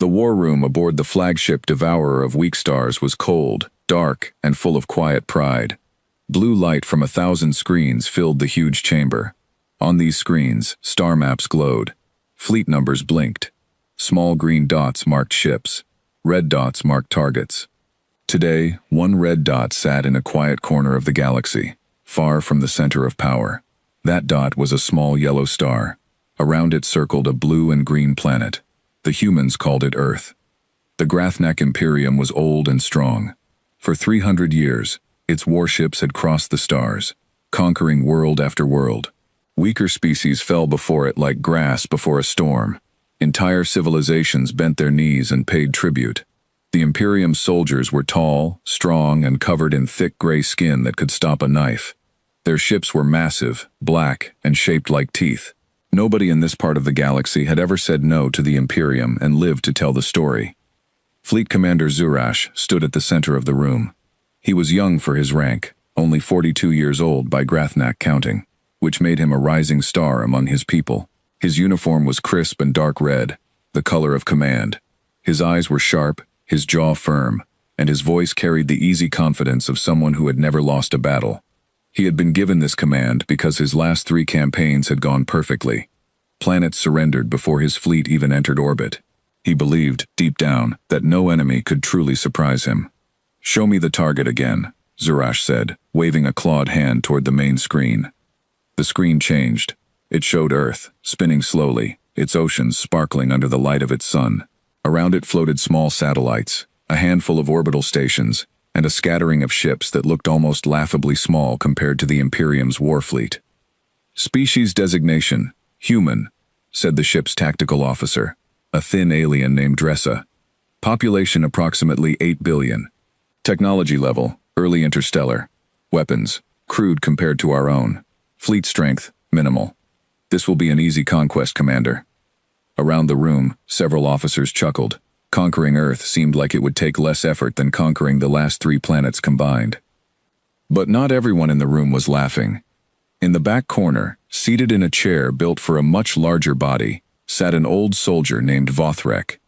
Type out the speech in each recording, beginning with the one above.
The war room aboard the flagship Devourer of Weak Stars was cold, dark, and full of quiet pride. Blue light from 1,000 screens filled the huge chamber. On these screens, star maps glowed. Fleet numbers blinked. Small green dots marked ships. Red dots marked targets. Today, one red dot sat in a quiet corner of the galaxy, far from the center of power. That dot was a small yellow star. Around it circled a blue and green planet. The humans called it Earth. The Grathnak Imperium was old and strong. For 300 years, its warships had crossed the stars, conquering world after world. Weaker species fell before it like grass before a storm. Entire civilizations bent their knees and paid tribute. The Imperium's soldiers were tall, strong, and covered in thick gray skin that could stop a knife. Their ships were massive, black, and shaped like teeth. Nobody in this part of the galaxy had ever said no to the Imperium and lived to tell the story. Fleet Commander Zurash stood at the center of the room. He was young for his rank, only 42 years old by Grathnak counting, which made him a rising star among his people. His uniform was crisp and dark red, the color of command. His eyes were sharp, his jaw firm, and his voice carried the easy confidence of someone who had never lost a battle. He had been given this command because his last 3 campaigns had gone perfectly. Planets surrendered before his fleet even entered orbit. He believed, deep down, that no enemy could truly surprise him. "Show me the target again," Zurash said, waving a clawed hand toward the main screen. The screen changed. It showed Earth, spinning slowly, its oceans sparkling under the light of its sun. Around it floated small satellites, a handful of orbital stations, and a scattering of ships that looked almost laughably small compared to the Imperium's war fleet. "Species designation, human," said the ship's tactical officer, a thin alien named Dressa. "Population approximately 8 billion. Technology level, early interstellar. Weapons, crude compared to our own. Fleet strength, minimal. This will be an easy conquest, Commander." Around the room, several officers chuckled. Conquering Earth seemed like it would take less effort than conquering the last 3 planets combined. But not everyone in the room was laughing. In the back corner, seated in a chair built for a much larger body, sat an old soldier named Vothrek.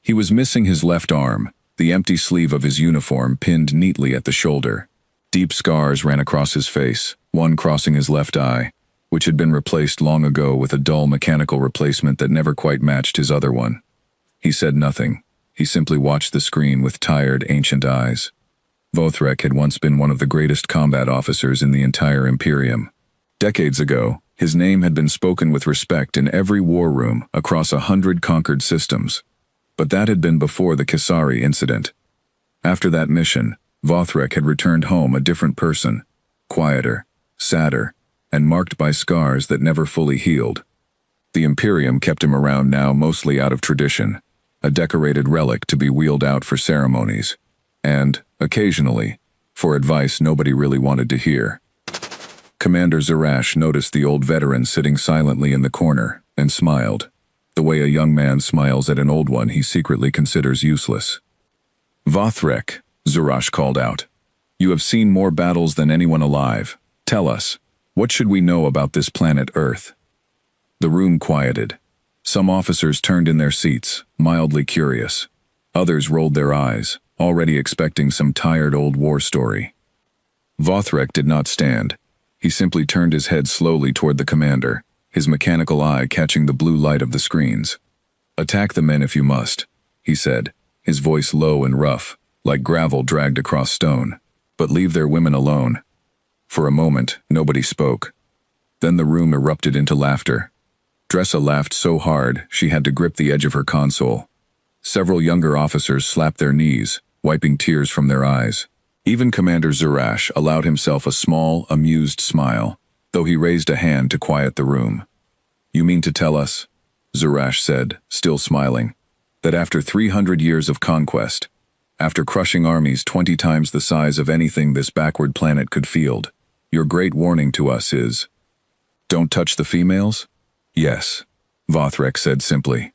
He was missing his left arm, the empty sleeve of his uniform pinned neatly at the shoulder. Deep scars ran across his face, one crossing his left eye, which had been replaced long ago with a dull mechanical replacement that never quite matched his other one. He said nothing. He simply watched the screen with tired, ancient eyes. Vothrek had once been one of the greatest combat officers in the entire Imperium. Decades ago, his name had been spoken with respect in every war room across 100 conquered systems. But that had been before the Kisari incident. After that mission, Vothrek had returned home a different person, quieter, sadder, and marked by scars that never fully healed. The Imperium kept him around now mostly out of tradition, a decorated relic to be wheeled out for ceremonies, and, occasionally, for advice nobody really wanted to hear. Commander Zurash noticed the old veteran sitting silently in the corner, and smiled, the way a young man smiles at an old one he secretly considers useless. "Vothrek," Zurash called out, "you have seen more battles than anyone alive. Tell us, what should we know about this planet Earth?" The room quieted. Some officers turned in their seats, mildly curious. Others rolled their eyes, already expecting some tired old war story. Vothrek did not stand. He simply turned his head slowly toward the commander, his mechanical eye catching the blue light of the screens. "Attack the men if you must," he said, his voice low and rough, like gravel dragged across stone. "But leave their women alone." For a moment, nobody spoke. Then the room erupted into laughter. Dressa laughed so hard she had to grip the edge of her console. Several younger officers slapped their knees, wiping tears from their eyes. Even Commander Zurash allowed himself a small, amused smile, though he raised a hand to quiet the room. "You mean to tell us," Zurash said, still smiling, "that after 300 years of conquest, after crushing armies 20 times the size of anything this backward planet could field, your great warning to us is, don't touch the females?" "Yes," Vothrek said simply.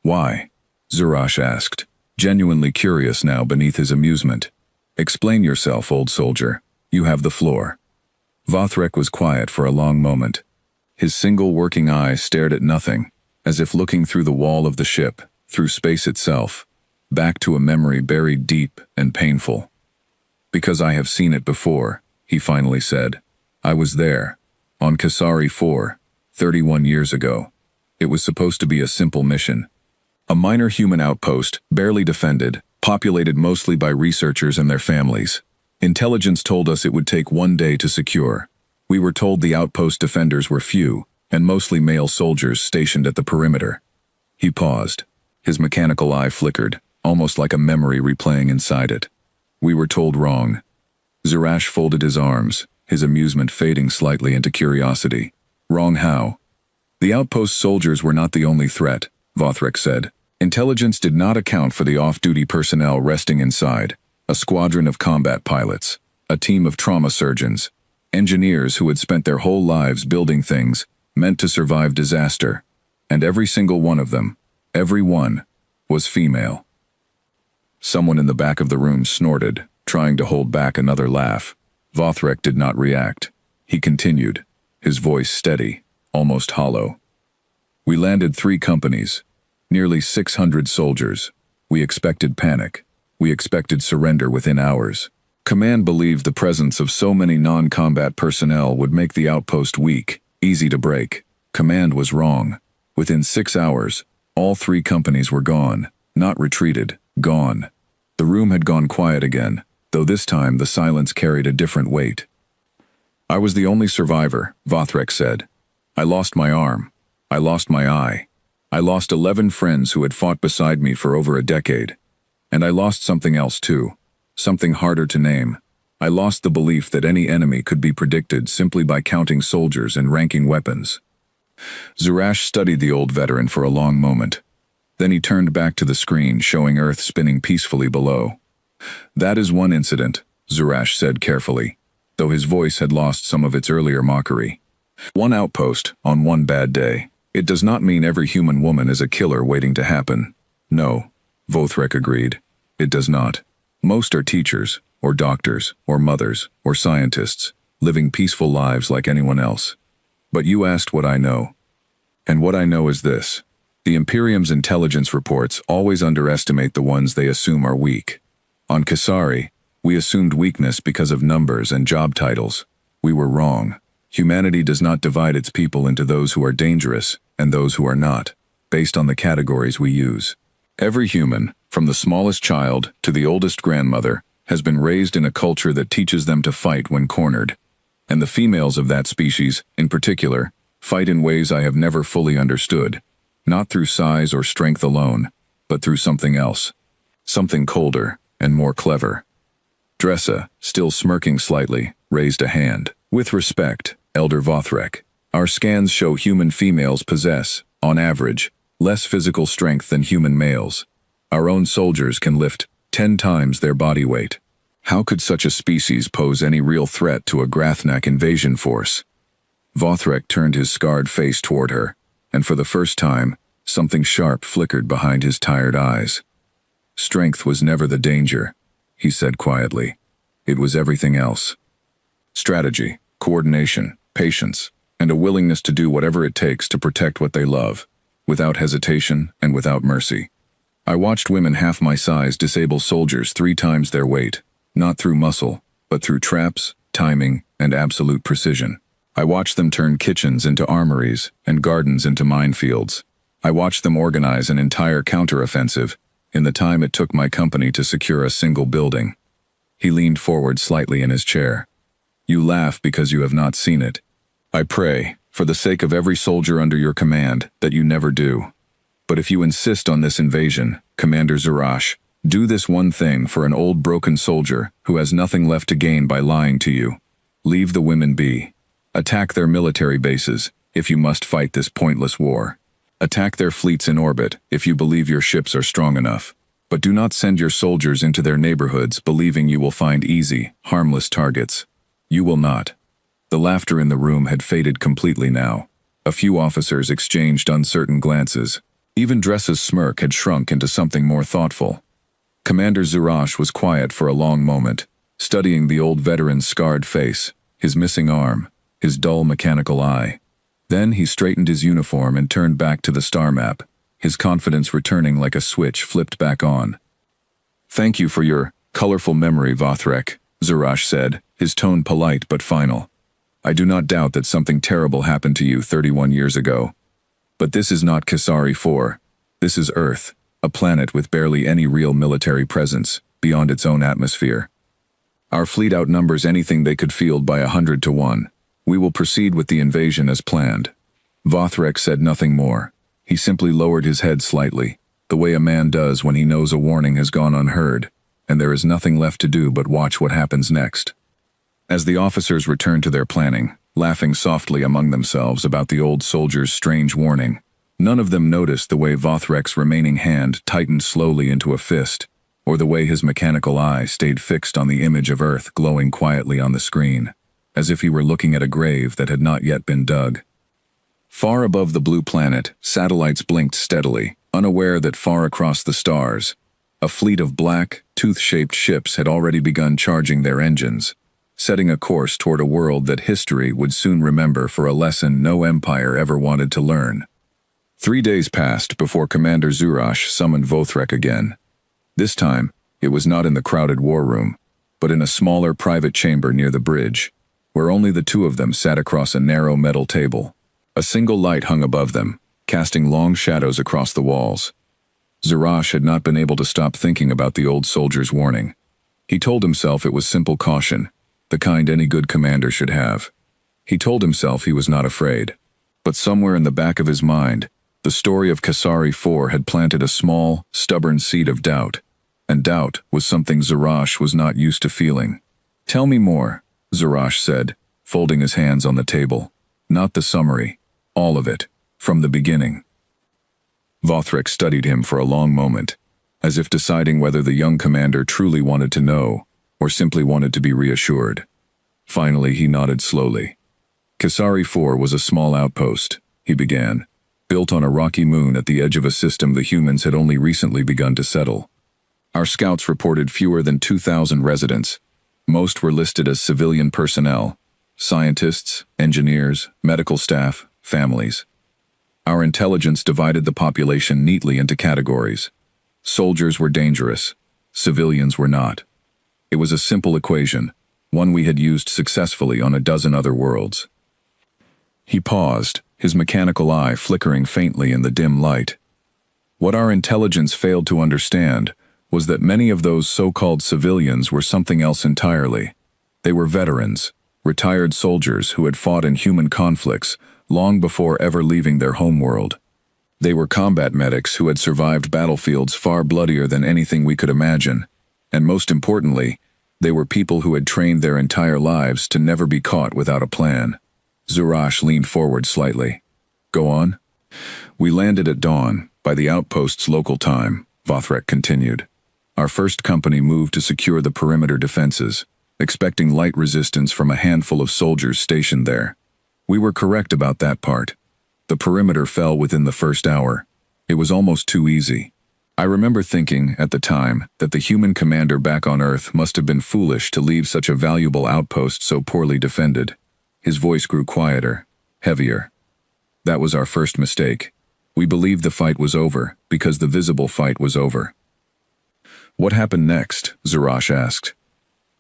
"Why?" Zurash asked, genuinely curious now beneath his amusement. "Explain yourself, old soldier. You have the floor." Vothrek was quiet for a long moment. His single working eye stared at nothing, as if looking through the wall of the ship, through space itself, back to a memory buried deep and painful. Because I have seen it before, he finally said. I was there, on Kasari 4, 31 years ago. It was supposed to be a simple mission. A minor human outpost, barely defended, populated mostly by researchers and their families. Intelligence told us it would take 1 day to secure. We were told the outpost defenders were few, and mostly male soldiers stationed at the perimeter. He paused. His mechanical eye flickered, almost like a memory replaying inside it. We were told wrong. Zurash folded his arms, his amusement fading slightly into curiosity. Wrong how? The outpost soldiers were not the only threat, Vothrek said. Intelligence did not account for the off-duty personnel resting inside, a squadron of combat pilots, a team of trauma surgeons, engineers who had spent their whole lives building things meant to survive disaster, and every single one of them, every one, was female. Someone in the back of the room snorted, trying to hold back another laugh. Vothrek did not react. He continued, his voice steady, almost hollow. We landed 3 companies, nearly 600 soldiers. We expected panic. We expected surrender within hours. Command believed the presence of so many non-combat personnel would make the outpost weak, easy to break. Command was wrong. Within 6 hours, all 3 companies were gone, not retreated, gone. The room had gone quiet again, though this time the silence carried a different weight. I was the only survivor, Vothrek said. I lost my arm. I lost my eye. I lost 11 friends who had fought beside me for over a decade. And I lost something else too, something harder to name. I lost the belief that any enemy could be predicted simply by counting soldiers and ranking weapons. Zurash studied the old veteran for a long moment. Then he turned back to the screen, showing Earth spinning peacefully below. That is one incident, Zurash said carefully, though his voice had lost some of its earlier mockery. One outpost, on one bad day. It does not mean every human woman is a killer waiting to happen. No, Vothrek agreed. It does not. Most are teachers, or doctors, or mothers, or scientists, living peaceful lives like anyone else. But you asked what I know. And what I know is this. The Imperium's intelligence reports always underestimate the ones they assume are weak. On Kasari, we assumed weakness because of numbers and job titles. We were wrong. Humanity does not divide its people into those who are dangerous and those who are not, based on the categories we use. Every human, from the smallest child to the oldest grandmother, has been raised in a culture that teaches them to fight when cornered. And the females of that species, in particular, fight in ways I have never fully understood, not through size or strength alone, but through something else. Something colder and more clever. Dressa, still smirking slightly, raised a hand. With respect, Elder Vothrek, our scans show human females possess, on average, less physical strength than human males. Our own soldiers can lift 10 times their body weight. How could such a species pose any real threat to a Grathnak invasion force? Vothrek turned his scarred face toward her, and for the first time, something sharp flickered behind his tired eyes. Strength was never the danger, he said quietly. It was everything else. Strategy, coordination, patience, and a willingness to do whatever it takes to protect what they love, without hesitation and without mercy. I watched women half my size disable soldiers 3 times their weight, not through muscle, but through traps, timing, and absolute precision. I watched them turn kitchens into armories and gardens into minefields. I watched them organize an entire counteroffensive in the time it took my company to secure a single building. He leaned forward slightly in his chair. You laugh because you have not seen it. I pray, for the sake of every soldier under your command, that you never do. But if you insist on this invasion, Commander Zurash, do this one thing for an old broken soldier who has nothing left to gain by lying to you. Leave the women be. Attack their military bases, if you must fight this pointless war. Attack their fleets in orbit, if you believe your ships are strong enough. But do not send your soldiers into their neighborhoods believing you will find easy, harmless targets. You will not. The laughter in the room had faded completely now. A few officers exchanged uncertain glances. Even Dressa's smirk had shrunk into something more thoughtful. Commander Zurash was quiet for a long moment, studying the old veteran's scarred face, his missing arm, his dull mechanical eye. Then he straightened his uniform and turned back to the star map. his confidence returning like a switch flipped back on. "Thank you for your colorful memory, Vothrek," Zurash said, his tone polite but final. "I do not doubt that something terrible happened to you 31 years ago. But this is not Kasari 4. This is Earth, a planet with barely any real military presence beyond its own atmosphere. Our fleet outnumbers anything they could field by 100 to 1. We will proceed with the invasion as planned." Vothrek said nothing more. He simply lowered his head slightly, the way a man does when he knows a warning has gone unheard, and there is nothing left to do but watch what happens next. As the officers returned to their planning, laughing softly among themselves about the old soldier's strange warning, none of them noticed the way Vothrek's remaining hand tightened slowly into a fist, or the way his mechanical eye stayed fixed on the image of Earth glowing quietly on the screen, as if he were looking at a grave that had not yet been dug. Far above the blue planet, satellites blinked steadily, unaware that far across the stars, a fleet of black, tooth-shaped ships had already begun charging their engines, setting a course toward a world that history would soon remember for a lesson no empire ever wanted to learn. 3 days passed before Commander Zurash summoned Vothrek again. This time, it was not in the crowded war room, but in a smaller private chamber near the bridge, where only the two of them sat across a narrow metal table. A single light hung above them, casting long shadows across the walls. Zurash had not been able to stop thinking about the old soldier's warning. He told himself it was simple caution, the kind any good commander should have. He told himself he was not afraid. But somewhere in the back of his mind, the story of Kasari 4 had planted a small, stubborn seed of doubt, and doubt was something Zurash was not used to feeling. "Tell me more," Zurash said, folding his hands on the table. "Not the summary. All of it. From the beginning." Vothrek studied him for a long moment, as if deciding whether the young commander truly wanted to know, or simply wanted to be reassured. Finally, he nodded slowly. "Kasari 4 was a small outpost," he began, "built on a rocky moon at the edge of a system the humans had only recently begun to settle. Our scouts reported fewer than 2,000 residents. Most were listed as civilian personnel: scientists, engineers, medical staff, families. Our intelligence divided the population neatly into categories. Soldiers were dangerous, civilians were not. It was a simple equation, one we had used successfully on a dozen other worlds." He paused, his mechanical eye flickering faintly in the dim light. What our intelligence failed to understand was that many of those so-called civilians were something else entirely. They were veterans, retired soldiers who had fought in human conflicts long before ever leaving their homeworld. They were combat medics who had survived battlefields far bloodier than anything we could imagine, and most importantly, they were people who had trained their entire lives to never be caught without a plan. Zurash leaned forward slightly. "Go on." "We landed at dawn, by the outpost's local time," Vothrek continued. "Our first company moved to secure the perimeter defenses, expecting light resistance from a handful of soldiers stationed there. We were correct about that part. The perimeter fell within the first hour. It was almost too easy. I remember thinking, at the time, that the human commander back on Earth must have been foolish to leave such a valuable outpost so poorly defended." His voice grew quieter, heavier. "That was our first mistake. We believed the fight was over, because the visible fight was over." "What happened next?" Zurash asked.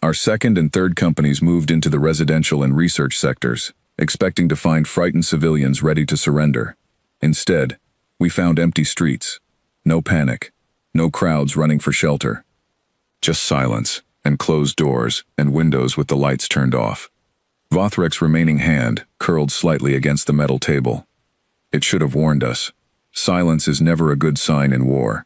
"Our second and third companies moved into the residential and research sectors, expecting to find frightened civilians ready to surrender. Instead, we found empty streets. No panic, no crowds running for shelter. Just silence, and closed doors, and windows with the lights turned off." Vothrek's remaining hand curled slightly against the metal table. "It should have warned us. Silence is never a good sign in war.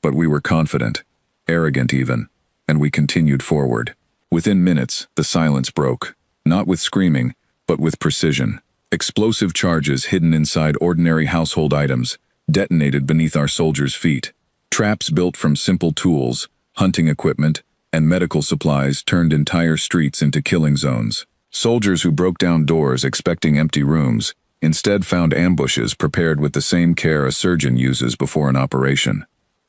But we were confident, arrogant even, and we continued forward. Within minutes, the silence broke, not with screaming, but with precision. Explosive charges hidden inside ordinary household items detonated beneath our soldiers' feet. Traps built from simple tools, hunting equipment, and medical supplies turned entire streets into killing zones. Soldiers who broke down doors expecting empty rooms instead found ambushes prepared with the same care a surgeon uses before an operation.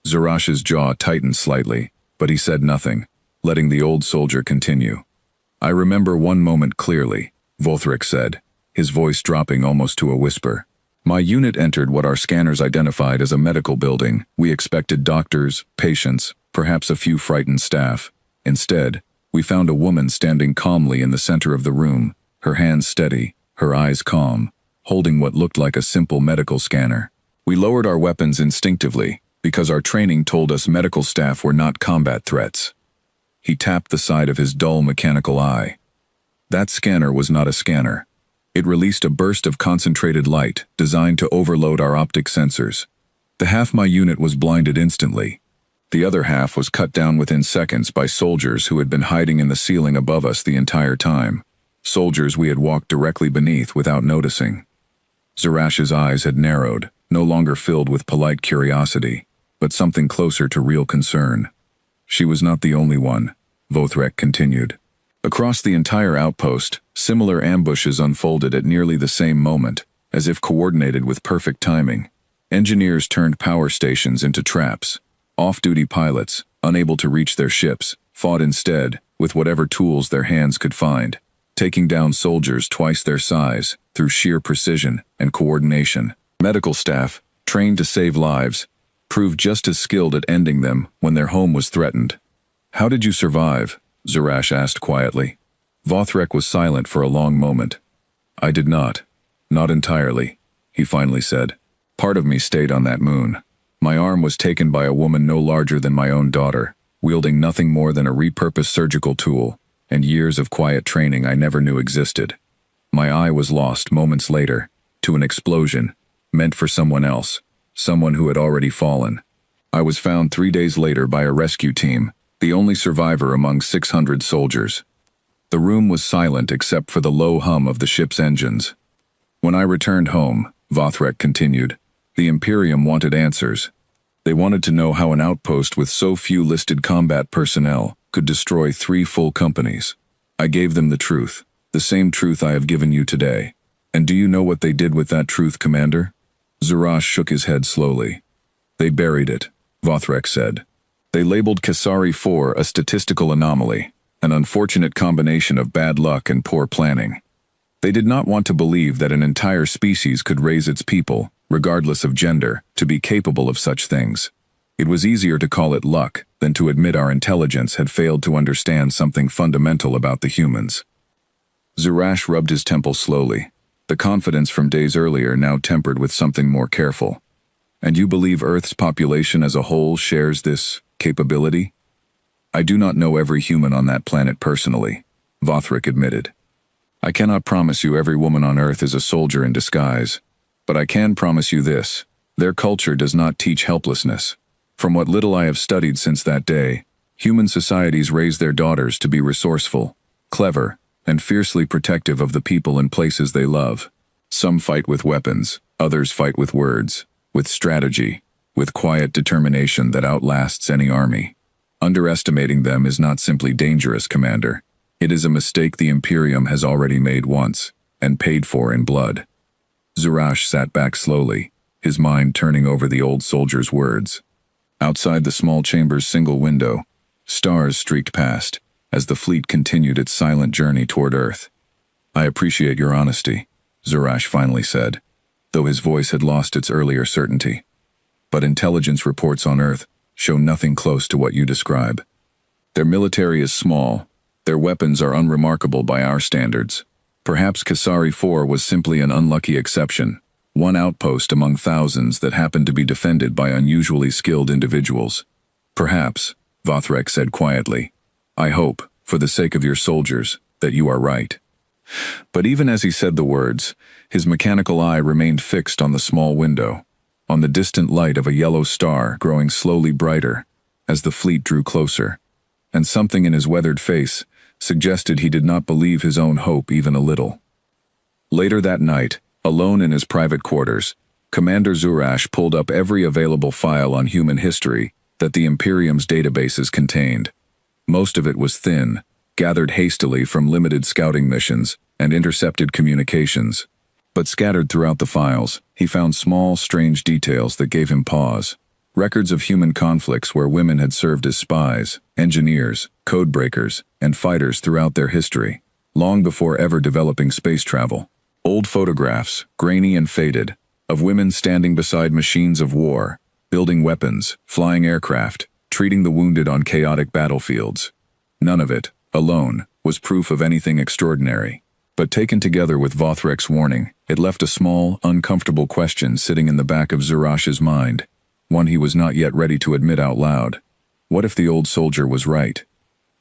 Zurash's jaw tightened slightly, but he said nothing, letting the old soldier continue. "I remember one moment clearly," Vothrek said, his voice dropping almost to a whisper. My unit entered what our scanners identified as a medical building. We expected doctors, patients, perhaps a few frightened staff. Instead, we found a woman standing calmly in the center of the room, her hands steady, her eyes calm, holding what looked like a simple medical scanner. We lowered our weapons instinctively, because our training told us medical staff were not combat threats. He tapped the side of his dull mechanical eye. That scanner was not a scanner. It released a burst of concentrated light designed to overload our optic sensors. The half my unit was blinded instantly. The other half was cut down within seconds by soldiers who had been hiding in the ceiling above us the entire time. Soldiers we had walked directly beneath without noticing. Zarash's eyes had narrowed, no longer filled with polite curiosity, but something closer to real concern. She was not the only one, Vothrek continued. Across the entire outpost, similar ambushes unfolded at nearly the same moment, as if coordinated with perfect timing. Engineers turned power stations into traps. Off-duty pilots, unable to reach their ships, fought instead with whatever tools their hands could find, taking down soldiers twice their size through sheer precision and coordination. Medical staff, trained to save lives, proved just as skilled at ending them when their home was threatened. "How did you survive?" Zarash asked quietly. Vothrek was silent for a long moment. "I did not. Not entirely," he finally said. "Part of me stayed on that moon. My arm was taken by a woman no larger than my own daughter, wielding nothing more than a repurposed surgical tool, and years of quiet training I never knew existed. My eye was lost moments later, to an explosion, meant for someone else, someone who had already fallen. I was found 3 days later by a rescue team, the only survivor among 600 soldiers. The room was silent except for the low hum of the ship's engines. When I returned home," Vothrek continued, "the Imperium wanted answers. They wanted to know how an outpost with so few listed combat personnel could destroy 3 full companies. I gave them the truth, the same truth I have given you today. And do you know what they did with that truth, Commander?" Zarash shook his head slowly. "They buried it," Vothrek said. "They labeled Kasari 4 a statistical anomaly, an unfortunate combination of bad luck and poor planning. They did not want to believe that an entire species could raise its people, regardless of gender, to be capable of such things. It was easier to call it luck than to admit our intelligence had failed to understand something fundamental about the humans." Zarash rubbed his temple slowly, the confidence from days earlier now tempered with something more careful. "And you believe Earth's population as a whole shares this capability?" "I do not know every human on that planet personally," Vothrek admitted. "I cannot promise you every woman on Earth is a soldier in disguise, but I can promise you this: their culture does not teach helplessness. From what little I have studied since that day, human societies raise their daughters to be resourceful, clever, and fiercely protective of the people and places they love. Some fight with weapons, others fight with words, with strategy, with quiet determination that outlasts any army. Underestimating them is not simply dangerous, Commander. It is a mistake the Imperium has already made once, and paid for in blood." Zarash sat back slowly, his mind turning over the old soldier's words. Outside the small chamber's single window, stars streaked past, as the fleet continued its silent journey toward Earth. "I appreciate your honesty," Zarash finally said, though his voice had lost its earlier certainty. "But intelligence reports on Earth show nothing close to what you describe. Their military is small, their weapons are unremarkable by our standards. Perhaps Kasari 4 was simply an unlucky exception, one outpost among thousands that happened to be defended by unusually skilled individuals. Perhaps," Vothrek said quietly. "I hope, for the sake of your soldiers, that you are right." But even as he said the words, his mechanical eye remained fixed on the small window, on the distant light of a yellow star growing slowly brighter as the fleet drew closer, and something in his weathered face suggested he did not believe his own hope even a little. Later that night, alone in his private quarters, Commander Zarash pulled up every available file on human history that the Imperium's databases contained. Most of it was thin, gathered hastily from limited scouting missions and intercepted communications. But scattered throughout the files, he found small, strange details that gave him pause. Records of human conflicts where women had served as spies, engineers, code breakers, and fighters throughout their history, long before ever developing space travel. Old photographs, grainy and faded, of women standing beside machines of war, building weapons, flying aircraft, treating the wounded on chaotic battlefields. None of it, alone, was proof of anything extraordinary. But taken together with Vothrek's warning, it left a small, uncomfortable question sitting in the back of Zurash's mind, one he was not yet ready to admit out loud. What if the old soldier was right?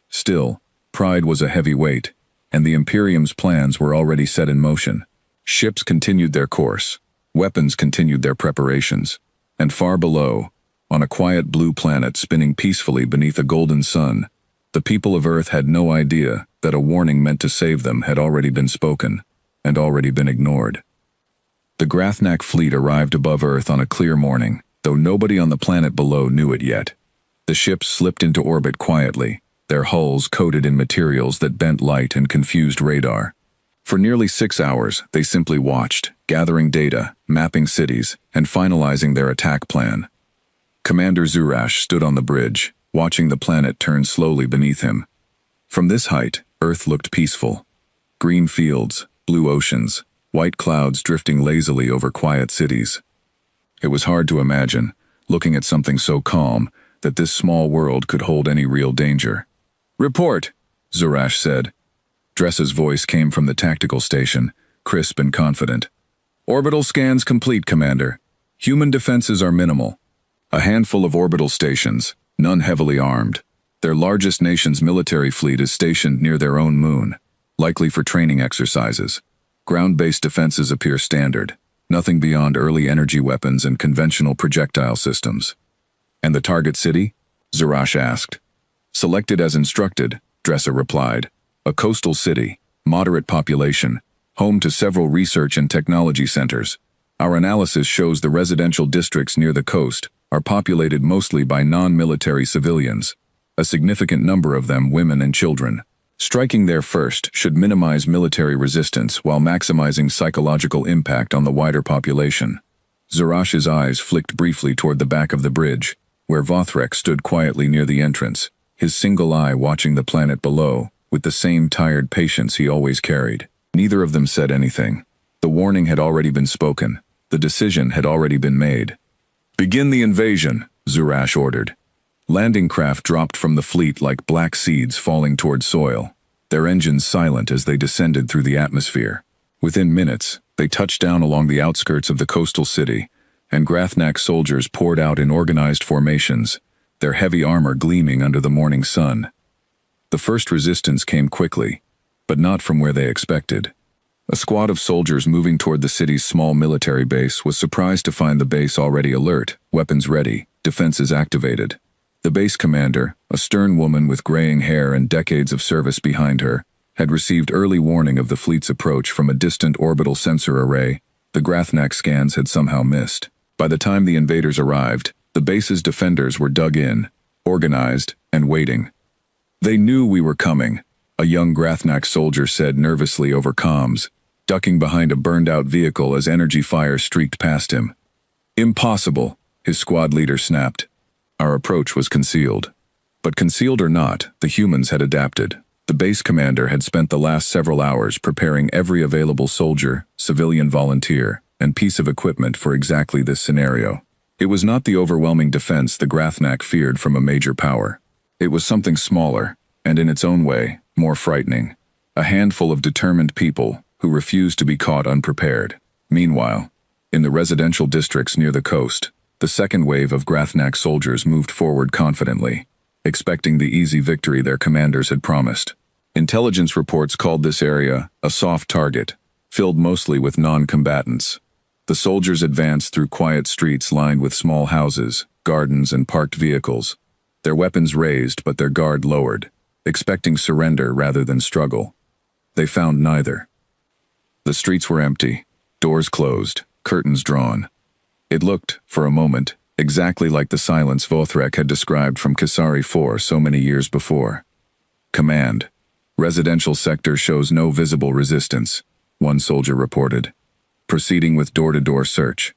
Still, pride was a heavy weight, and the Imperium's plans were already set in motion. Ships continued their course, weapons continued their preparations, and far below, on a quiet blue planet spinning peacefully beneath a golden sun, the people of Earth had no idea that a warning meant to save them had already been spoken, and already been ignored. The Grathnak fleet arrived above Earth on a clear morning, though nobody on the planet below knew it yet. The ships slipped into orbit quietly, their hulls coated in materials that bent light and confused radar. For nearly 6 hours, they simply watched, gathering data, mapping cities, and finalizing their attack plan. Commander Zurash stood on the bridge, watching the planet turn slowly beneath him. From this height, Earth looked peaceful. Green fields, blue oceans, white clouds drifting lazily over quiet cities. It was hard to imagine, looking at something so calm, that this small world could hold any real danger. "Report," Zurash said. Dressa's voice came from the tactical station, crisp and confident. "Orbital scans complete, Commander. Human defenses are minimal. A handful of orbital stations, none heavily armed. Their largest nation's military fleet is stationed near their own moon, likely for training exercises. Ground-based defenses appear standard, nothing beyond early energy weapons and conventional projectile systems." "And the target city?" Zurash asked. "Selected as instructed," Dressa replied. "A coastal city, moderate population, home to several research and technology centers. Our analysis shows the residential districts near the coast are populated mostly by non-military civilians, a significant number of them women and children. Striking there first should minimize military resistance while maximizing psychological impact on the wider population." Zurash's eyes flicked briefly toward the back of the bridge, where Vothrek stood quietly near the entrance, his single eye watching the planet below, with the same tired patience he always carried. Neither of them said anything. The warning had already been spoken. The decision had already been made. "Begin the invasion," Zurash ordered. Landing craft dropped from the fleet like black seeds falling toward soil, their engines silent as they descended through the atmosphere. Within minutes, they touched down along the outskirts of the coastal city, and Grathnak soldiers poured out in organized formations, their heavy armor gleaming under the morning sun. The first resistance came quickly, but not from where they expected. A squad of soldiers moving toward the city's small military base was surprised to find the base already alert, weapons ready, defenses activated. The base commander, a stern woman with graying hair and decades of service behind her, had received early warning of the fleet's approach from a distant orbital sensor array the Grathnak scans had somehow missed. By the time the invaders arrived, the base's defenders were dug in, organized, and waiting. "They knew we were coming," a young Grathnak soldier said nervously over comms, ducking behind a burned-out vehicle as energy fire streaked past him. "Impossible," his squad leader snapped. Our approach was concealed. But concealed or not, the humans had adapted. The base commander had spent the last several hours preparing every available soldier, civilian volunteer, and piece of equipment for exactly this scenario. It was not the overwhelming defense the Grathnak feared from a major power. It was something smaller, and in its own way, more frightening. A handful of determined people who refused to be caught unprepared. Meanwhile, in the residential districts near the coast, the second wave of Grathnak soldiers moved forward confidently, expecting the easy victory their commanders had promised. Intelligence reports called this area a soft target, filled mostly with non-combatants. The soldiers advanced through quiet streets lined with small houses, gardens, and parked vehicles, their weapons raised but their guard lowered, expecting surrender rather than struggle. They found neither. The streets were empty, doors closed, curtains drawn. It looked, for a moment, exactly like the silence Vothrek had described from Kasari 4 so many years before. "Command. Residential sector shows no visible resistance," one soldier reported, proceeding with door-to-door search.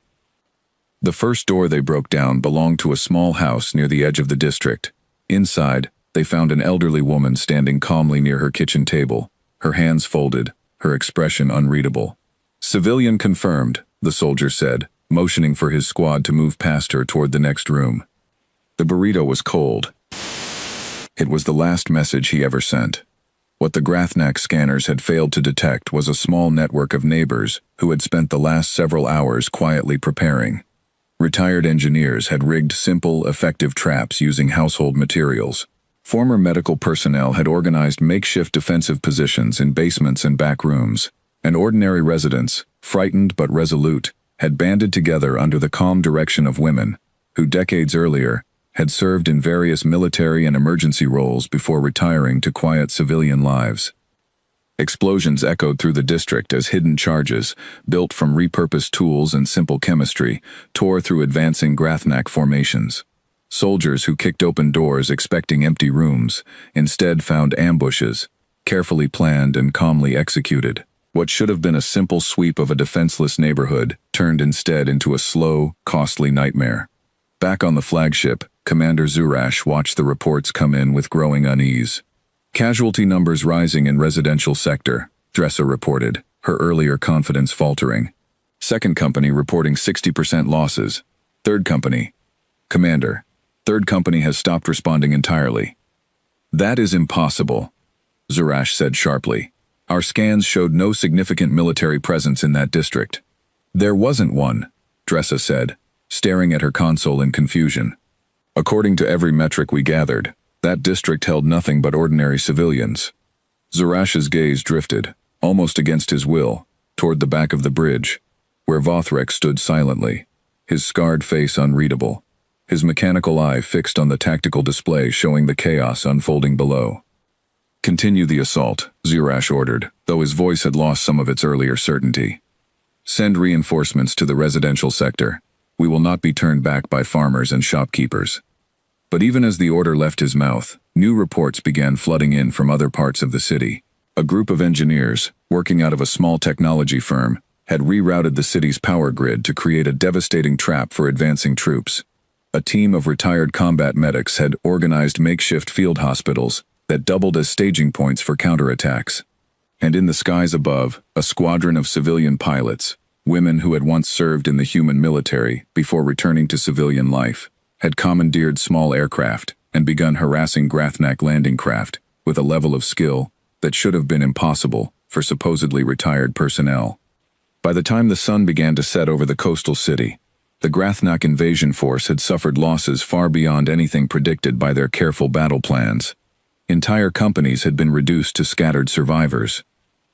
The first door they broke down belonged to a small house near the edge of the district. Inside, they found an elderly woman standing calmly near her kitchen table, her hands folded, her expression unreadable. "Civilian confirmed," the soldier said, motioning for his squad to move past her toward the next room. The burrito was cold. It was the last message he ever sent. What the Grathnak scanners had failed to detect was a small network of neighbors who had spent the last several hours quietly preparing. Retired engineers had rigged simple, effective traps using household materials. Former medical personnel had organized makeshift defensive positions in basements and back rooms, and ordinary residents, frightened but resolute, had banded together under the calm direction of women, who decades earlier had served in various military and emergency roles before retiring to quiet civilian lives. Explosions echoed through the district as hidden charges, built from repurposed tools and simple chemistry, tore through advancing Grathnak formations. Soldiers who kicked open doors expecting empty rooms instead found ambushes, carefully planned and calmly executed. What should have been a simple sweep of a defenseless neighborhood turned instead into a slow, costly nightmare. Back on the flagship, Commander Zurash watched the reports come in with growing unease. Casualty numbers rising in residential sector, Dressa reported, her earlier confidence faltering. Second company reporting 60% losses. Third company. Commander, third company has stopped responding entirely. That is impossible, Zurash said sharply. Our scans showed no significant military presence in that district. There wasn't one, Dressa said, staring at her console in confusion. According to every metric we gathered, that district held nothing but ordinary civilians. Zurash's gaze drifted, almost against his will, toward the back of the bridge, where Vothrek stood silently, his scarred face unreadable, his mechanical eye fixed on the tactical display showing the chaos unfolding below. Continue the assault, Zurash ordered, though his voice had lost some of its earlier certainty. Send reinforcements to the residential sector. We will not be turned back by farmers and shopkeepers. But even as the order left his mouth, new reports began flooding in from other parts of the city. A group of engineers, working out of a small technology firm, had rerouted the city's power grid to create a devastating trap for advancing troops. A team of retired combat medics had organized makeshift field hospitals that doubled as staging points for counterattacks. And in the skies above, a squadron of civilian pilots, women who had once served in the human military before returning to civilian life, had commandeered small aircraft and begun harassing Grathnak landing craft with a level of skill that should have been impossible for supposedly retired personnel. By the time the sun began to set over the coastal city, the Grathnak invasion force had suffered losses far beyond anything predicted by their careful battle plans. Entire companies had been reduced to scattered survivors.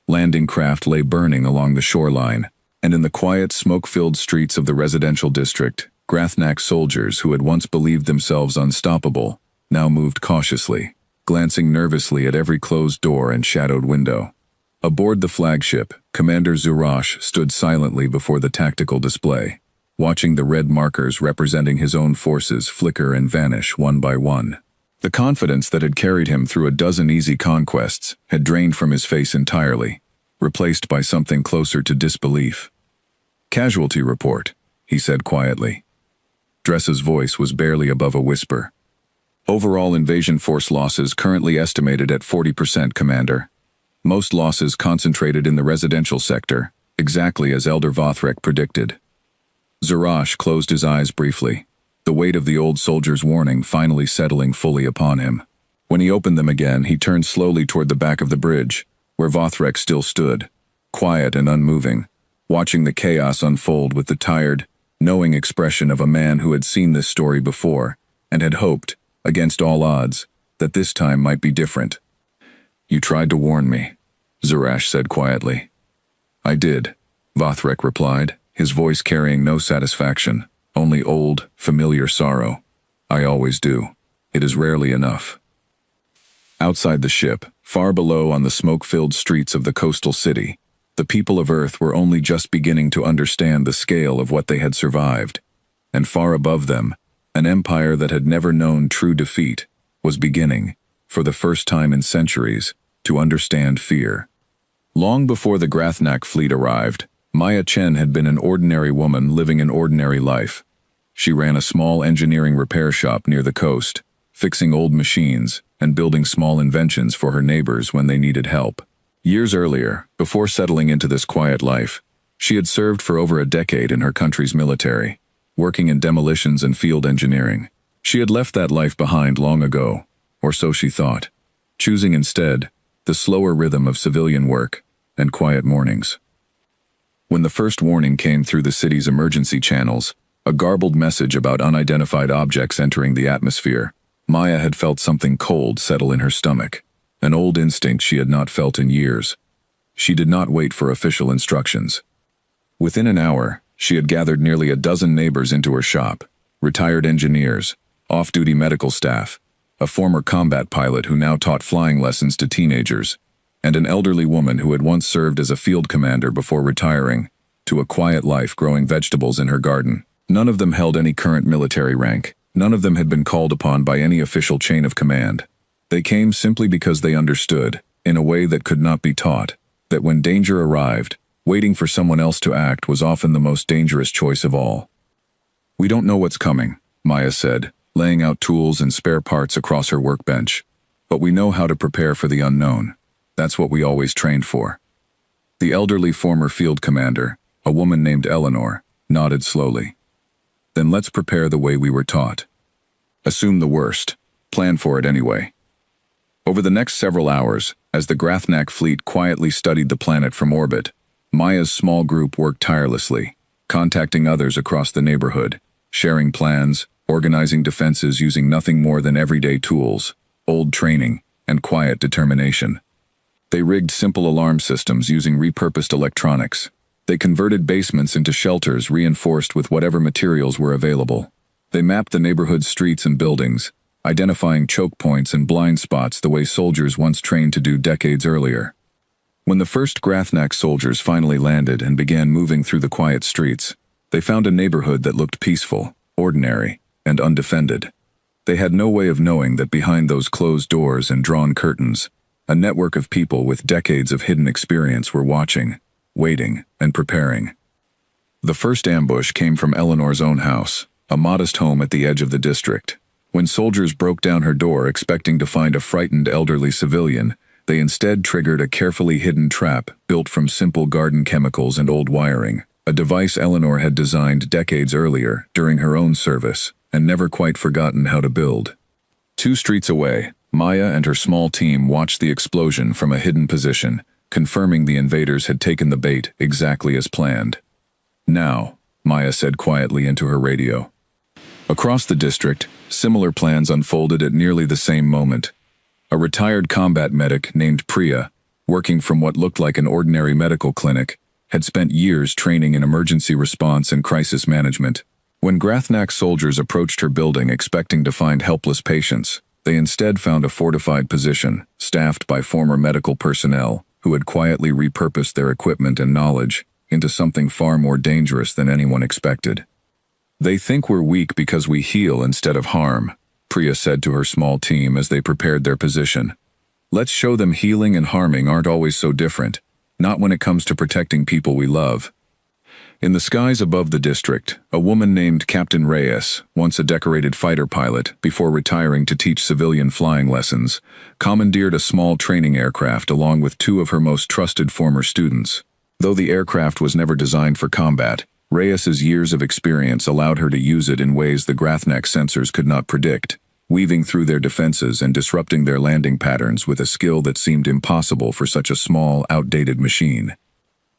Landing craft lay burning along the shoreline, and in the quiet, smoke-filled streets of the residential district, Grathnak soldiers who had once believed themselves unstoppable now moved cautiously, glancing nervously at every closed door and shadowed window. Aboard the flagship, Commander Zurash stood silently before the tactical display, watching the red markers representing his own forces flicker and vanish one by one. The confidence that had carried him through a dozen easy conquests had drained from his face entirely, replaced by something closer to disbelief. "Casualty report," he said quietly. Dressa's voice was barely above a whisper. "Overall invasion force losses currently estimated at 40%, Commander. Most losses concentrated in the residential sector, exactly as Elder Vothrek predicted." Zurash closed his eyes briefly, the weight of the old soldier's warning finally settling fully upon him. When he opened them again, he turned slowly toward the back of the bridge, where Vothrek still stood, quiet and unmoving, watching the chaos unfold with the tired, knowing expression of a man who had seen this story before and had hoped, against all odds, that this time might be different. "You tried to warn me," Zurash said quietly. "I did," Vothrek replied, his voice carrying no satisfaction, only old, familiar sorrow. "I always do. It is rarely enough." Outside the ship, far below on the smoke-filled streets of the coastal city, the people of Earth were only just beginning to understand the scale of what they had survived, and far above them, an empire that had never known true defeat was beginning, for the first time in centuries, to understand fear. Long before the Grathnak fleet arrived, Maya Chen had been an ordinary woman living an ordinary life. She ran a small engineering repair shop near the coast, fixing old machines and building small inventions for her neighbors when they needed help. Years earlier, before settling into this quiet life, She had served for over a decade in her country's military, working in demolitions and field engineering. She had left that life behind long ago, or so she thought, choosing instead the slower rhythm of civilian work and quiet mornings. When the first warning came through the city's emergency channels, a garbled message about unidentified objects entering the atmosphere, Maya had felt something cold settle in her stomach, an old instinct she had not felt in years. She did not wait for official instructions. Within an hour, she had gathered nearly a dozen neighbors into her shop, retired engineers, off-duty medical staff, a former combat pilot who now taught flying lessons to teenagers, and an elderly woman who had once served as a field commander before retiring to a quiet life growing vegetables in her garden. None of them held any current military rank. None of them had been called upon by any official chain of command. They came simply because they understood, in a way that could not be taught, that when danger arrived, waiting for someone else to act was often the most dangerous choice of all. "We don't know what's coming," Maya said, laying out tools and spare parts across her workbench. "But we know how to prepare for the unknown. That's what we always trained for." The elderly former field commander, a woman named Eleanor, nodded slowly. "Then let's prepare the way we were taught. Assume the worst. Plan for it anyway." Over the next several hours, as the Galactic fleet quietly studied the planet from orbit, Maya's small group worked tirelessly, contacting others across the neighborhood, sharing plans, organizing defenses using nothing more than everyday tools, old training, and quiet determination. They rigged simple alarm systems using repurposed electronics. They converted basements into shelters reinforced with whatever materials were available. They mapped the neighborhood's streets and buildings, identifying choke points and blind spots the way soldiers once trained to do decades earlier. When the first Galactic soldiers finally landed and began moving through the quiet streets, they found a neighborhood that looked peaceful, ordinary, and undefended. They had no way of knowing that behind those closed doors and drawn curtains, a network of people with decades of hidden experience were watching, waiting, and preparing. The first ambush came from Eleanor's own house, a modest home at the edge of the district. When soldiers broke down her door expecting to find a frightened elderly civilian, they instead triggered a carefully hidden trap built from simple garden chemicals and old wiring, a device Eleanor had designed decades earlier during her own service and never quite forgotten how to build. 2 streets away, Maya and her small team watched the explosion from a hidden position, confirming the invaders had taken the bait exactly as planned. "Now," Maya said quietly into her radio. Across the district, similar plans unfolded at nearly the same moment. A retired combat medic named Priya, working from what looked like an ordinary medical clinic, had spent years training in emergency response and crisis management. When Galactic soldiers approached her building expecting to find helpless patients, they instead found a fortified position, staffed by former medical personnel, who had quietly repurposed their equipment and knowledge into something far more dangerous than anyone expected. "They think we're weak because we heal instead of harm," Priya said to her small team as they prepared their position. "Let's show them healing and harming aren't always so different, not when it comes to protecting people we love." In the skies above the district, a woman named Captain Reyes, once a decorated fighter pilot before retiring to teach civilian flying lessons, commandeered a small training aircraft along with 2 of her most trusted former students. Though the aircraft was never designed for combat, Reyes's years of experience allowed her to use it in ways the Galactic sensors could not predict, weaving through their defenses and disrupting their landing patterns with a skill that seemed impossible for such a small, outdated machine.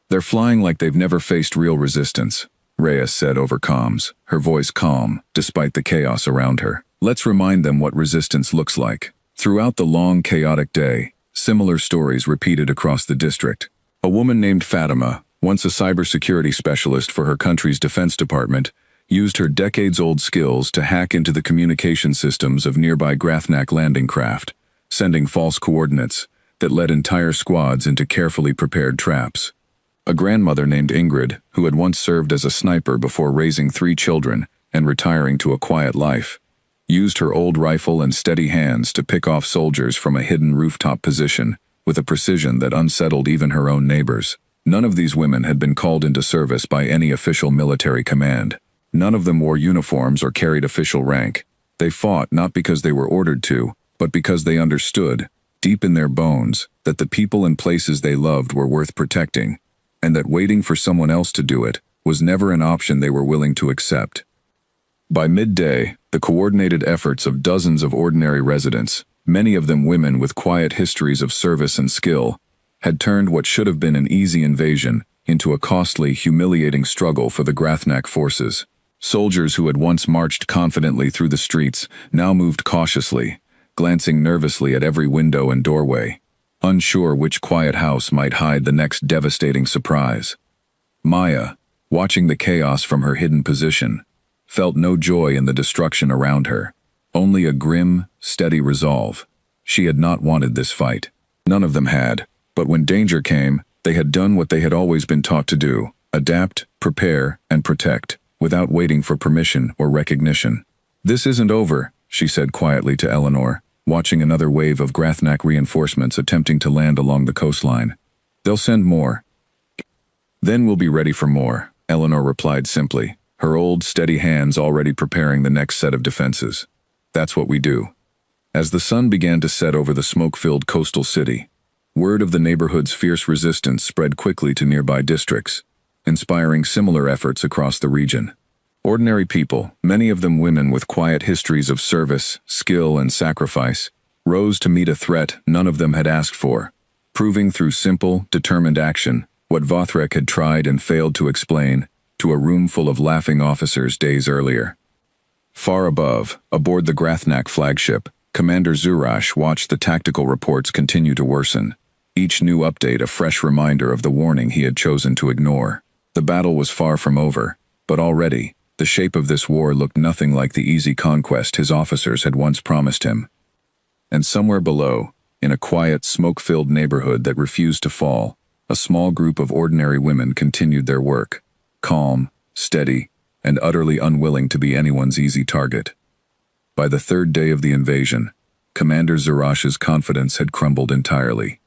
"They're flying like they've never faced real resistance," Reyes said over comms, her voice calm, despite the chaos around her. "Let's remind them what resistance looks like." Throughout the long, chaotic day, similar stories repeated across the district. A woman named Fatima, once a cybersecurity specialist for her country's defense department, used her decades-old skills to hack into the communication systems of nearby Galactic landing craft, sending false coordinates that led entire squads into carefully prepared traps. A grandmother named Ingrid, who had once served as a sniper before raising 3 children and retiring to a quiet life, used her old rifle and steady hands to pick off soldiers from a hidden rooftop position with a precision that unsettled even her own neighbors. None of these women had been called into service by any official military command. None of them wore uniforms or carried official rank. They fought not because they were ordered to, but because they understood, deep in their bones, that the people and places they loved were worth protecting, and that waiting for someone else to do it was never an option they were willing to accept. By midday, the coordinated efforts of dozens of ordinary residents, many of them women with quiet histories of service and skill, had turned what should have been an easy invasion into a costly, humiliating struggle for the Grathnak forces. Soldiers who had once marched confidently through the streets now moved cautiously, glancing nervously at every window and doorway, unsure which quiet house might hide the next devastating surprise. Maya, watching the chaos from her hidden position, felt no joy in the destruction around her, only a grim, steady resolve. She had not wanted this fight. None of them had, but when danger came, they had done what they had always been taught to do: adapt, prepare, and protect, without waiting for permission or recognition. "This isn't over," she said quietly to Eleanor, watching another wave of Grathnak reinforcements attempting to land along the coastline. "They'll send more." "Then we'll be ready for more," Eleanor replied simply, her old, steady hands already preparing the next set of defenses. "That's what we do." As the sun began to set over the smoke-filled coastal city, word of the neighborhood's fierce resistance spread quickly to nearby districts, inspiring similar efforts across the region. Ordinary people, many of them women with quiet histories of service, skill, and sacrifice, rose to meet a threat none of them had asked for, proving through simple, determined action what Vothrek had tried and failed to explain to a room full of laughing officers days earlier. Far above, aboard the Grathnak flagship, Commander Zurash watched the tactical reports continue to worsen, each new update a fresh reminder of the warning he had chosen to ignore. The battle was far from over, but already, the shape of this war looked nothing like the easy conquest his officers had once promised him. And somewhere below, in a quiet, smoke-filled neighborhood that refused to fall, a small group of ordinary women continued their work, calm, steady, and utterly unwilling to be anyone's easy target. By the third day of the invasion, Commander Zurash's confidence had crumbled entirely.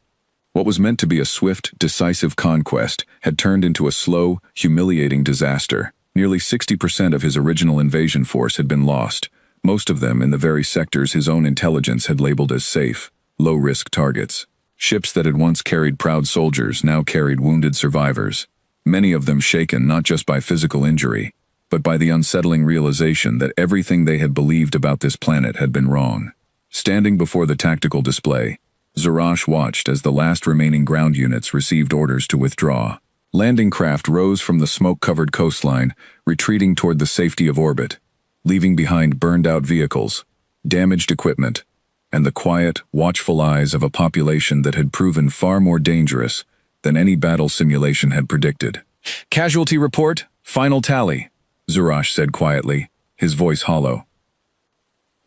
What was meant to be a swift, decisive conquest had turned into a slow, humiliating disaster. Nearly 60% of his original invasion force had been lost, most of them in the very sectors his own intelligence had labeled as safe, low-risk targets. Ships that had once carried proud soldiers now carried wounded survivors, many of them shaken not just by physical injury, but by the unsettling realization that everything they had believed about this planet had been wrong. Standing before the tactical display, Zurash watched as the last remaining ground units received orders to withdraw. Landing craft rose from the smoke-covered coastline, retreating toward the safety of orbit, leaving behind burned-out vehicles, damaged equipment, and the quiet, watchful eyes of a population that had proven far more dangerous than any battle simulation had predicted. "Casualty report, final tally," Zurash said quietly, his voice hollow.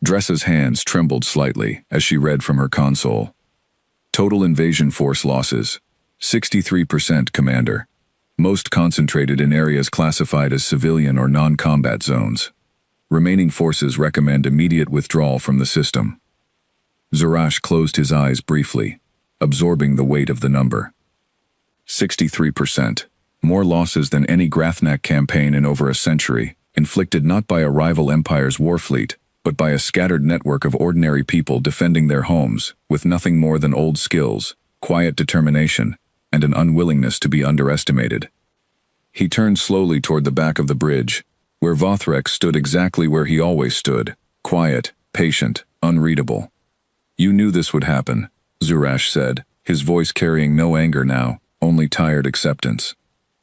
Dressa's hands trembled slightly as she read from her console. "Total invasion force losses, 63%, Commander. Most concentrated in areas classified as civilian or non-combat zones. Remaining forces recommend immediate withdrawal from the system." Zurash closed his eyes briefly, absorbing the weight of the number. 63%. More losses than any Grathnak campaign in over a century, inflicted not by a rival empire's war fleet, but by a scattered network of ordinary people defending their homes, with nothing more than old skills, quiet determination, and an unwillingness to be underestimated. He turned slowly toward the back of the bridge, where Vothrek stood exactly where he always stood, quiet, patient, unreadable. "You knew this would happen," Zurash said, his voice carrying no anger now, only tired acceptance.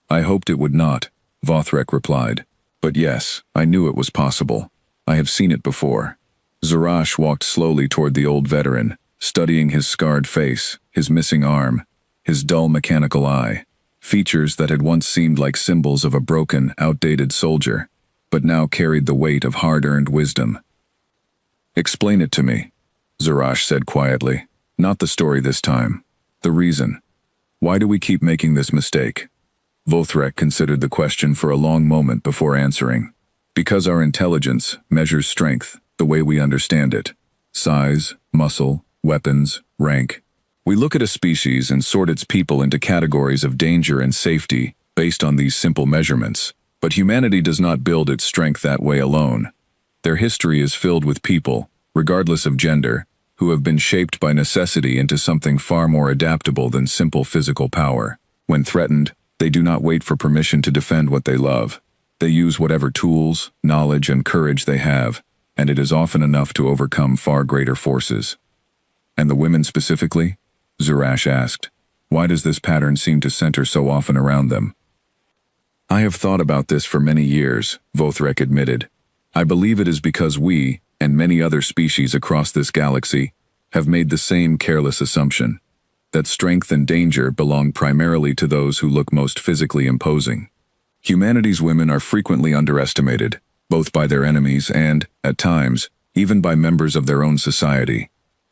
"I hoped it would not," Vothrek replied. "But yes, I knew it was possible. I have seen it before." Zurash walked slowly toward the old veteran, studying his scarred face, his missing arm, his dull mechanical eye, features that had once seemed like symbols of a broken, outdated soldier, but now carried the weight of hard-earned wisdom. "Explain it to me," Zurash said quietly. "Not the story this time. The reason. Why do we keep making this mistake?" Vothrek considered the question for a long moment before answering. "Because our intelligence measures strength the way we understand it. Size, muscle, weapons, rank. We look at a species and sort its people into categories of danger and safety based on these simple measurements. But humanity does not build its strength that way alone. Their history is filled with people, regardless of gender, who have been shaped by necessity into something far more adaptable than simple physical power. When threatened, They do not wait for permission to defend what they love. They use whatever tools, knowledge, and courage they have, and it is often enough to overcome far greater forces. And the women specifically? Zurash asked. Why does this pattern seem to center so often around them? I have thought about this for many years, Vothrek admitted. I believe it is because we, and many other species across this galaxy, have made the same careless assumption, that strength and danger belong primarily to those who look most physically imposing. Humanity's women are frequently underestimated, both by their enemies and, at times, even by members of their own society.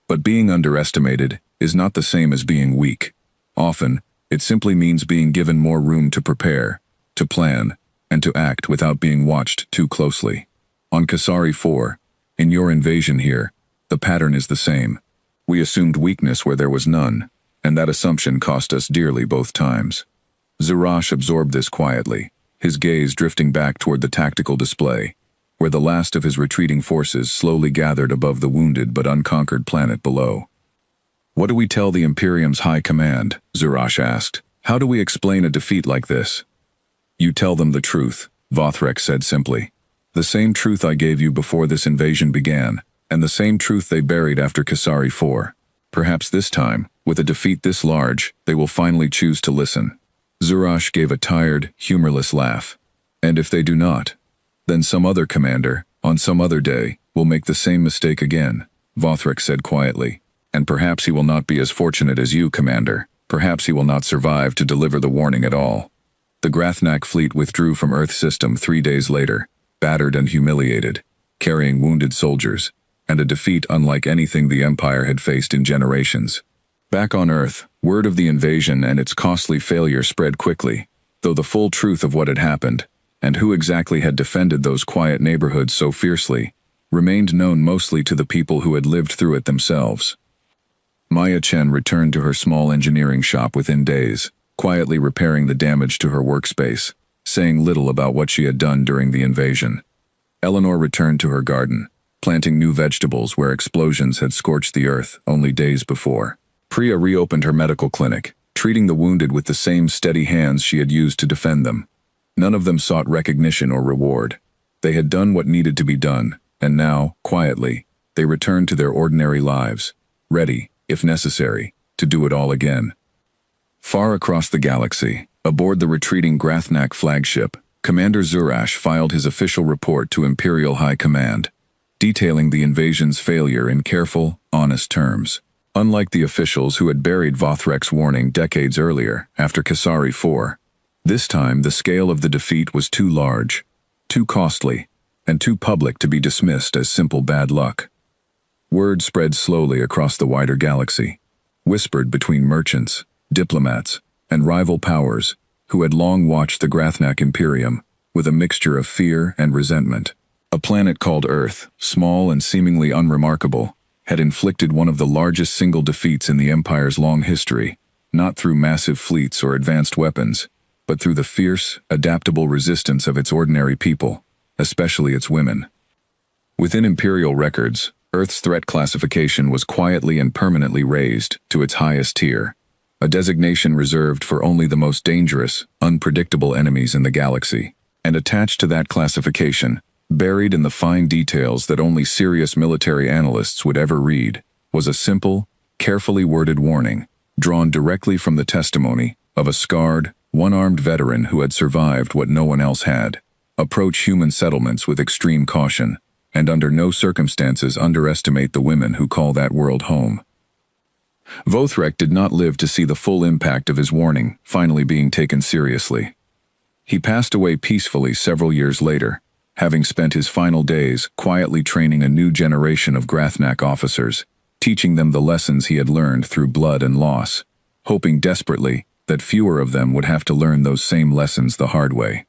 But being underestimated is not the same as being weak. Often, it simply means being given more room to prepare, to plan, and to act without being watched too closely. On Kasari 4, in your invasion here, the pattern is the same. We assumed weakness where there was none, and that assumption cost us dearly both times. Zurash absorbed this quietly, his gaze drifting back toward the tactical display, where the last of his retreating forces slowly gathered above the wounded but unconquered planet below. What do we tell the Imperium's high command? Zurash asked. How do we explain a defeat like this? You tell them the truth, Vothrek said simply. The same truth I gave you before this invasion began, and the same truth they buried after Kasari 4. Perhaps this time, with a defeat this large, they will finally choose to listen. Zurash gave a tired, humorless laugh. And if they do not, then some other commander, on some other day, will make the same mistake again, Vothrek said quietly. And perhaps he will not be as fortunate as you, Commander. Perhaps he will not survive to deliver the warning at all. The Grathnak fleet withdrew from Earth system 3 days later, battered and humiliated, carrying wounded soldiers, and a defeat unlike anything the Empire had faced in generations. Back on Earth, word of the invasion and its costly failure spread quickly, though the full truth of what had happened, and who exactly had defended those quiet neighborhoods so fiercely, remained known mostly to the people who had lived through it themselves. Maya Chen returned to her small engineering shop within days, quietly repairing the damage to her workspace, saying little about what she had done during the invasion. Eleanor returned to her garden, planting new vegetables where explosions had scorched the earth only days before. Priya reopened her medical clinic, treating the wounded with the same steady hands she had used to defend them. None of them sought recognition or reward. They had done what needed to be done, and now, quietly, they returned to their ordinary lives, ready, if necessary, to do it all again. Far across the galaxy, aboard the retreating Grathnak flagship, Commander Zurash filed his official report to Imperial High Command, detailing the invasion's failure in careful, honest terms. Unlike the officials who had buried Vothrek's warning decades earlier, after Kasari 4, this time the scale of the defeat was too large, too costly, and too public to be dismissed as simple bad luck. Word spread slowly across the wider galaxy, whispered between merchants, diplomats, and rival powers who had long watched the Grathnak Imperium with a mixture of fear and resentment. A planet called Earth, small and seemingly unremarkable, had inflicted one of the largest single defeats in the Empire's long history, not through massive fleets or advanced weapons, but through the fierce, adaptable resistance of its ordinary people, especially its women. Within Imperial records, Earth's threat classification was quietly and permanently raised to its highest tier, a designation reserved for only the most dangerous, unpredictable enemies in the galaxy. And attached to that classification, buried in the fine details that only serious military analysts would ever read, was a simple, carefully worded warning, drawn directly from the testimony of a scarred, one-armed veteran who had survived what no one else had. Approach human settlements with extreme caution, and under no circumstances underestimate the women who call that world home. Vothrek did not live to see the full impact of his warning finally being taken seriously. He passed away peacefully several years later, having spent his final days quietly training a new generation of Grathnak officers, teaching them the lessons he had learned through blood and loss, hoping desperately that fewer of them would have to learn those same lessons the hard way.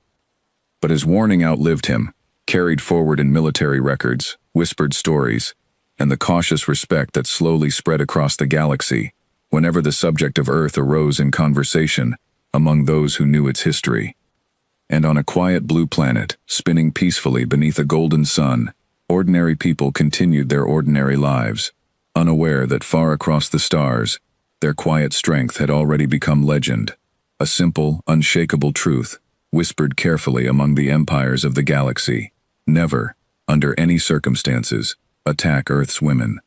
But his warning outlived him, carried forward in military records, whispered stories, and the cautious respect that slowly spread across the galaxy whenever the subject of Earth arose in conversation among those who knew its history. And on a quiet blue planet, spinning peacefully beneath a golden sun, ordinary people continued their ordinary lives, unaware that far across the stars, their quiet strength had already become legend, A simple, unshakable truth, whispered carefully among the empires of the galaxy. Never, under any circumstances, attack Earth's women.